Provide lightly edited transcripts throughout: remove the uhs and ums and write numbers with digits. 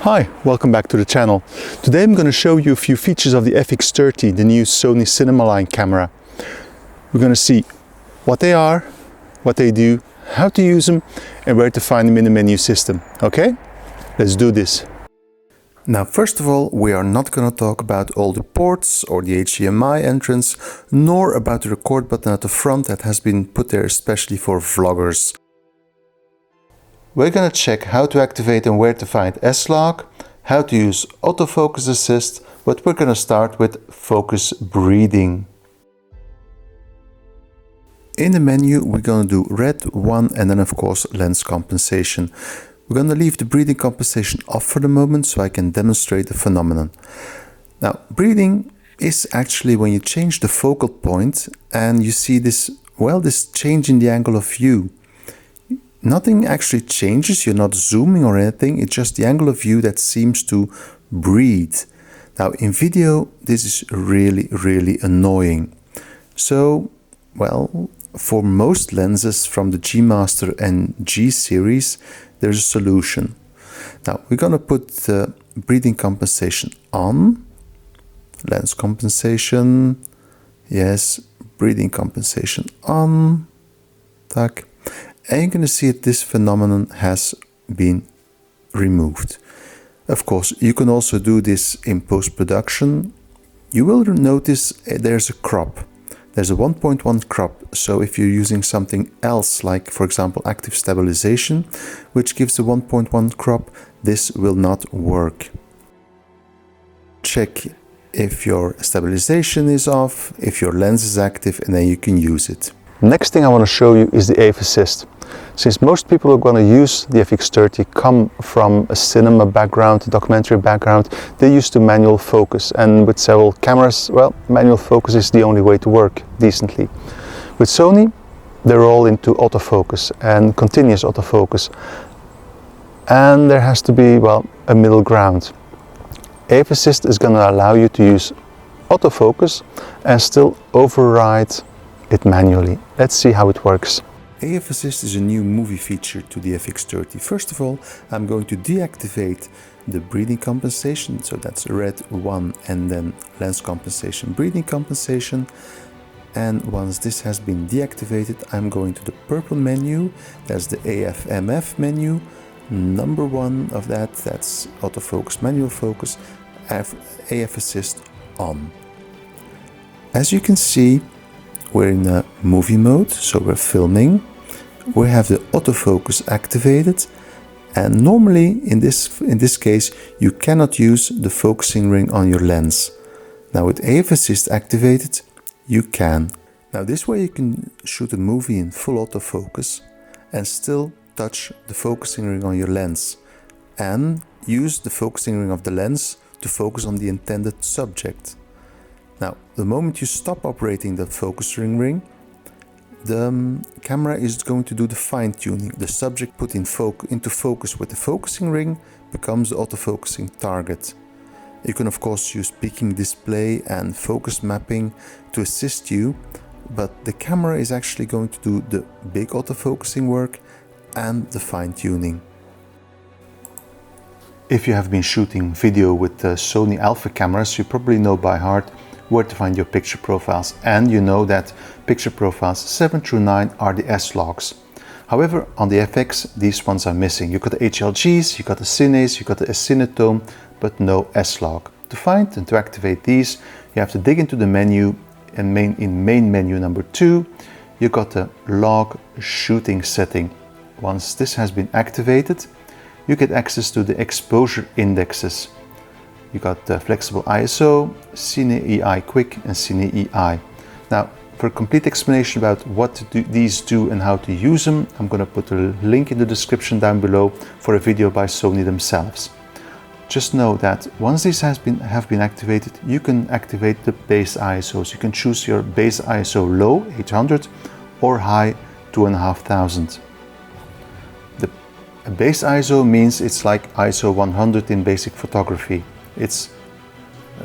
Hi, welcome back to the channel. Today I'm going to show you a few features of the FX30, the new Sony Cinema line camera. We're going to see what they are, what they do, how to use them and where to find them in the menu system. Okay, let's do this. Now first of all, we are not going to talk about all the ports or the HDMI entrance, nor about the record button at the front that has been put there especially for vloggers. We're going to check how to activate and where to find S-Log, how to use autofocus assist, but we're going to start with focus breathing. In the menu we're going to do red 1 and then of course lens compensation. We're going to leave the breathing compensation off for the moment so I can demonstrate the phenomenon. Now breathing is actually when you change the focal point and you see this, this change in the angle of view. Nothing actually changes, you're not zooming or anything, it's just the angle of view that seems to breathe. Now in video this is really annoying. So, for most lenses from the G Master and G series there's a solution. Now we're gonna put the breathing compensation on, lens compensation, yes, breathing compensation on, tack. And you're going to see that this phenomenon has been removed. Of course, you can also do this in post-production. You will notice there's a crop. There's a 1.1 crop. So if you're using something else, like for example active stabilization, which gives a 1.1 crop, this will not work. Check if your stabilization is off, if your lens is active, and then you can use it. Next thing I want to show you is the AF Assist. Since most people who are going to use the FX30 come from a cinema background, a documentary background, they used to manual focus, and with several cameras, manual focus is the only way to work decently. With Sony, they're all into autofocus and continuous autofocus, and there has to be, a middle ground. AF Assist is going to allow you to use autofocus and still override it manually. Let's see how it works. AF Assist is a new movie feature to the FX30. First of all, I'm going to deactivate the breathing compensation, so that's red 1 and then lens compensation, breathing compensation. And once this has been deactivated, I'm going to the purple menu, that's the AF/MF menu. Number 1 of that's autofocus, manual focus, AF Assist on. As you can see, we're in a movie mode, so we're filming. We have the autofocus activated, and normally in this case you cannot use the focusing ring on your lens. Now with AF Assist activated, you can. Now this way you can shoot a movie in full autofocus and still touch the focusing ring on your lens and use the focusing ring of the lens to focus on the intended subject. Now, the moment you stop operating the focusing ring, the camera is going to do the fine-tuning. The subject put into focus with the focusing ring becomes the autofocusing target. You can of course use peaking display and focus mapping to assist you, but the camera is actually going to do the big autofocusing work and the fine-tuning. If you have been shooting video with the Sony Alpha cameras, you probably know by heart where to find your picture profiles, and you know that picture profiles 7 through 9 are the S-Logs. However, on the FX these ones are missing. You got the HLGs, you got the cines, you got the cinetone, but no S-Log. To find and to activate these, you have to dig into the menu, and in main menu number 2 you got the log shooting setting. Once this has been activated, you get access to the exposure indexes. You got the flexible ISO, Cine EI Quick and Cine EI. Now, for a complete explanation about what these do and how to use them, I'm going to put a link in the description down below for a video by Sony themselves. Just know that once these have been activated, you can activate the base ISOs. You can choose your base ISO low, 800, or high, 2500. The base ISO means it's like ISO 100 in basic photography. It's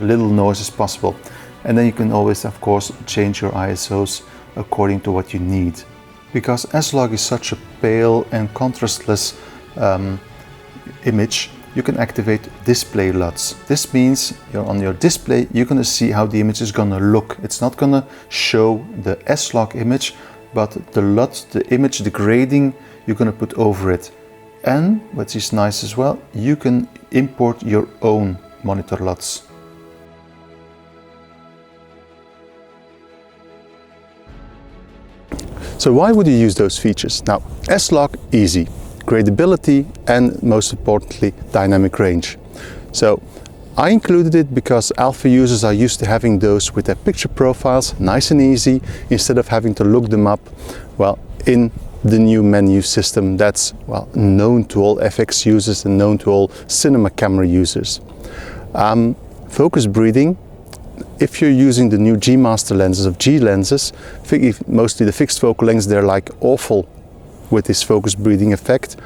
a little noise as possible, and then you can always of course change your ISOs according to what you need. Because S-Log is such a pale and contrastless image, you can activate display LUTs. This means on your display you're going to see how the image is going to look. It's not going to show the S-Log image, but the LUT, the image, the grading you're going to put over it. And what is nice as well, you can import your own monitor LUTs. So why would you use those features? Now, S-Log, easy. Gradability and most importantly, dynamic range. So I included it because alpha users are used to having those with their picture profiles, nice and easy, instead of having to look them up, well, in the new menu system that's, well, known to all FX users and known to all cinema camera users. Focus breathing. If you're using the new G Master lenses of G lenses, mostly the fixed focal lengths, they're like awful with this focus breathing effect,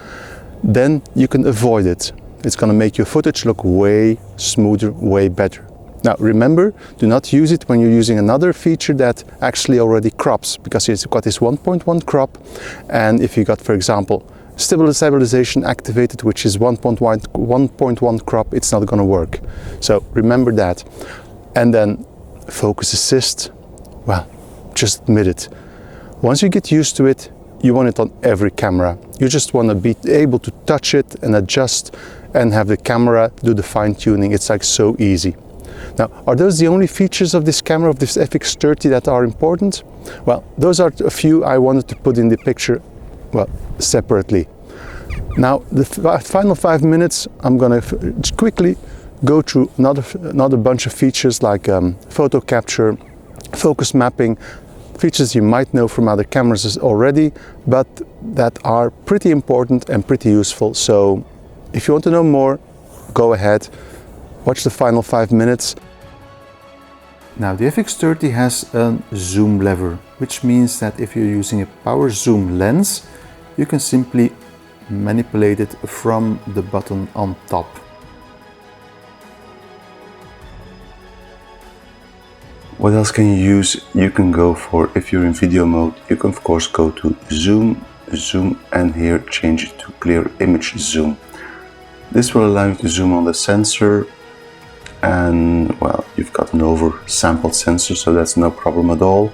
then you can avoid it. It's going to make your footage look way smoother, way better. Now remember, do not use it when you're using another feature that actually already crops, because it's got this 1.1 crop, and if you got, for example, stabilization activated, which is 1.1 crop, it's not going to work. So remember that. And then focus assist, well, just admit it. Once you get used to it, you want it on every camera. You just want to be able to touch it and adjust and have the camera do the fine tuning. It's like so easy. Now, are those the only features of this camera, of this FX30, that are important? Well, those are a few I wanted to put in the picture, well, separately. Now, the final 5 minutes, I'm going to quickly go through another bunch of features like photo capture, focus mapping, features you might know from other cameras already, but that are pretty important and pretty useful. So if you want to know more, go ahead, watch the final 5 minutes. Now the FX30 has a zoom lever, which means that if you're using a power zoom lens, you can simply manipulate it from the button on top. What else can you use? You can go for, if you're in video mode, you can of course go to zoom, and here change it to clear image zoom. This will allow you to zoom on the sensor, and well, you've got an oversampled sensor, so that's no problem at all.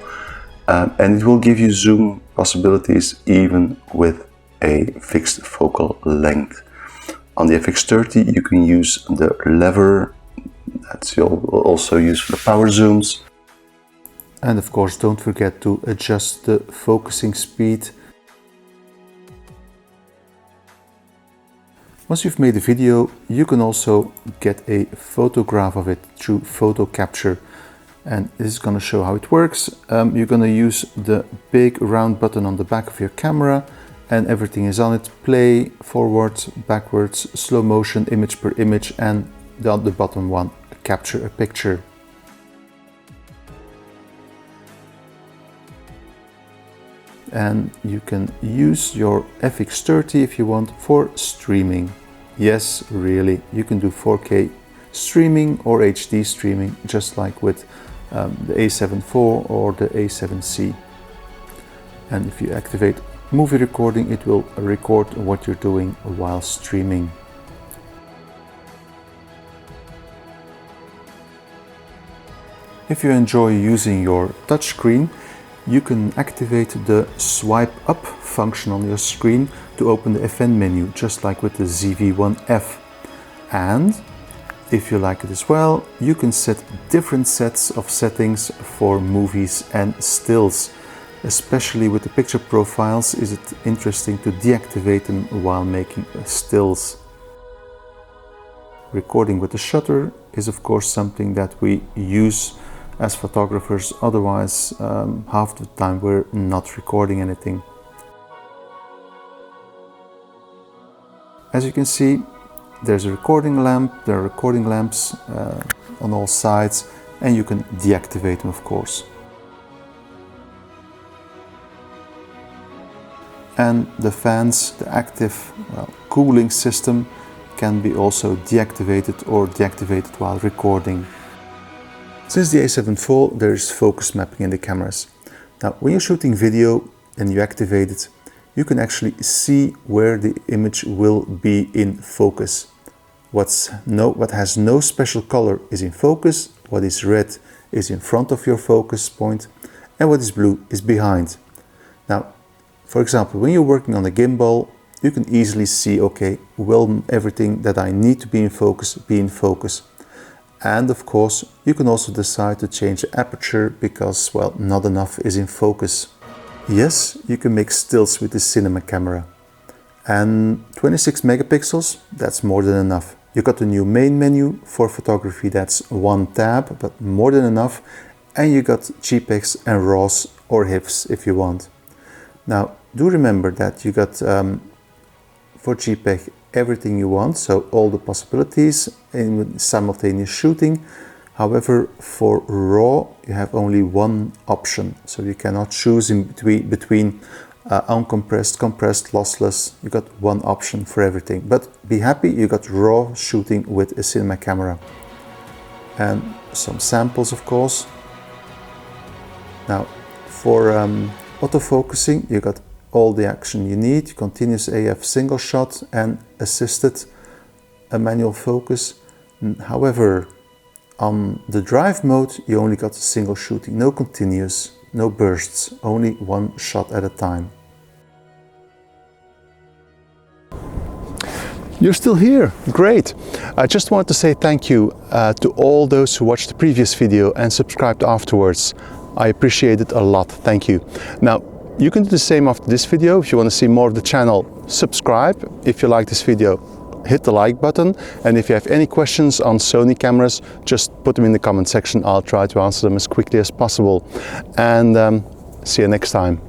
And it will give you zoom possibilities even with a fixed focal length. On the FX30 you can use the lever that you'll also use for the power zooms. And of course, don't forget to adjust the focusing speed. Once you've made a video, you can also get a photograph of it through photo capture. And this is going to show how it works. You're going to use the big round button on the back of your camera, and everything is on it. Play, forward, backwards, slow motion, image per image, and the bottom one, capture a picture. And you can use your FX30 if you want for streaming. Yes, really, you can do 4K streaming or HD streaming, just like with the A7 IV or the A7C. And if you activate movie recording, it will record what you're doing while streaming. If you enjoy using your touchscreen, you can activate the swipe up function on your screen to open the FN menu, just like with the ZV-1F. And if you like it as well, you can set different sets of settings for movies and stills. Especially with the picture profiles, is it interesting to deactivate them while making stills. Recording with the shutter is of course something that we use as photographers, otherwise half the time we're not recording anything. As you can see, there's a recording lamp, there are recording lamps on all sides, and you can deactivate them of course. And the fans, the active cooling system, can be also deactivated or deactivated while recording. Since the A7 IV, there is focus mapping in the cameras. Now, when you're shooting video and you activate it, you can actually see where the image will be in focus. what has no special color is in focus, what is red is in front of your focus point, and what is blue is behind. Now, for example, when you're working on a gimbal, you can easily see, okay, will everything that I need to be in focus? And of course, you can also decide to change the aperture because, well, not enough is in focus. Yes, you can make stills with the cinema camera. And 26 megapixels, that's more than enough. You got the new main menu for photography, that's one tab, but more than enough. And you got JPEGs and RAWs or HIFs if you want. Now, do remember that you got for JPEG everything you want, so all the possibilities in simultaneous shooting. However, for RAW, you have only one option, so you cannot choose in between uncompressed, compressed, lossless. You got one option for everything. But be happy, you got RAW shooting with a cinema camera. And some samples, of course. Now, for autofocusing, you got all the action you need, continuous AF single shot and assisted manual focus. However, on the drive mode, you only got single shooting, no continuous, no bursts, only one shot at a time. You're still here, great. I just wanted to say thank you to all those who watched the previous video and subscribed afterwards. I appreciate it a lot, thank you. Now, you can do the same after this video. If you want to see more of the channel, subscribe. If you like this video, hit the like button. And if you have any questions on Sony cameras, just put them in the comment section. I'll try to answer them as quickly as possible. And see you next time.